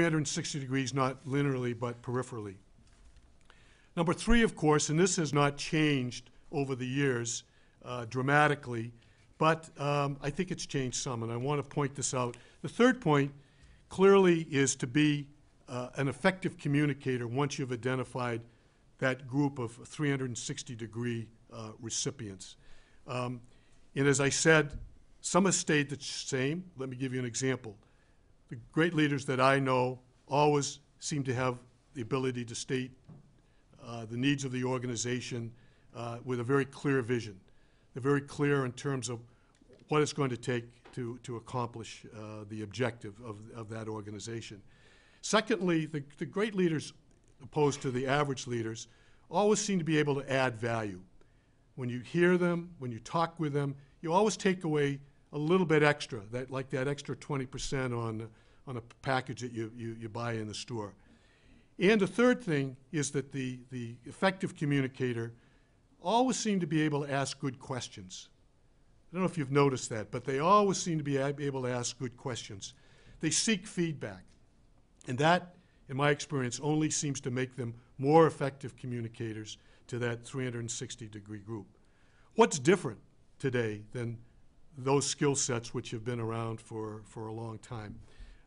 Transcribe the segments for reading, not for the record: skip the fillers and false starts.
360 degrees, not linearly, but peripherally. Number three, of course, and this has not changed over the years dramatically, but I think it's changed some, and I want to point this out. The third point clearly is to be an effective communicator once you've identified that group of 360-degree recipients. And as I said, some have stayed the same. Let me give you an example. The great leaders that I know always seem to have the ability to state the needs of the organization with a very clear vision. They're very clear in terms of what it's going to take to accomplish the objective of that organization. Secondly, the great leaders, opposed to the average leaders, always seem to be able to add value. When you hear them, when you talk with them, you always take away a little bit extra, like that extra 20% on a package that you buy in the store. And the third thing is that the effective communicator always seem to be able to ask good questions. I don't know if you've noticed that, but they always seem to be able to ask good questions. They seek feedback. And that, in my experience, only seems to make them more effective communicators to that 360-degree group. What's different today than those skill sets which have been around for a long time?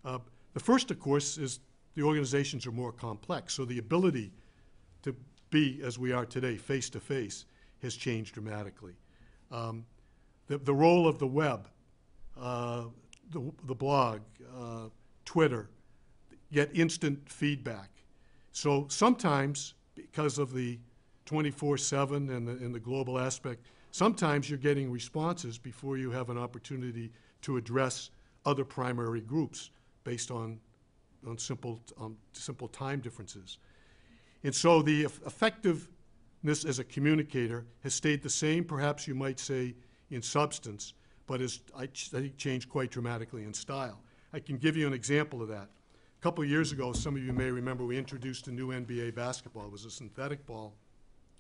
The first, of course, is the organizations are more complex, so the ability to be, as we are today, face-to-face has changed dramatically. The role of the web, the blog, Twitter, get instant feedback. So sometimes, because of the 24/7 and the global aspect, sometimes you're getting responses before you have an opportunity to address other primary groups based on simple time differences. And so the effectiveness as a communicator has stayed the same, perhaps you might say, in substance, but has, I think, changed quite dramatically in style. I can give you an example of that. A couple of years ago, some of you may remember, we introduced a new NBA basketball. It was a synthetic ball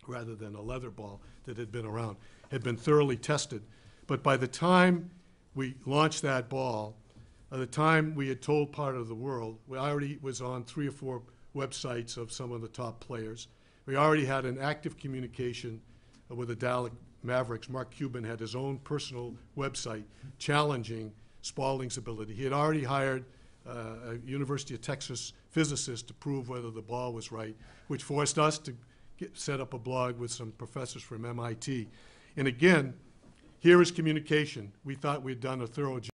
rather than a leather ball that had been around, had been thoroughly tested. But by the time we launched that ball, by the time we had told part of the world, we already was on 3 or 4 websites of some of the top players. We already had an active communication with the Dallas Mavericks. Mark Cuban had his own personal website challenging Spalding's ability. He had already hired a University of Texas physicist to prove whether the ball was right, which forced us to set up a blog with some professors from MIT. And again, here is communication. We thought we'd done a thorough job.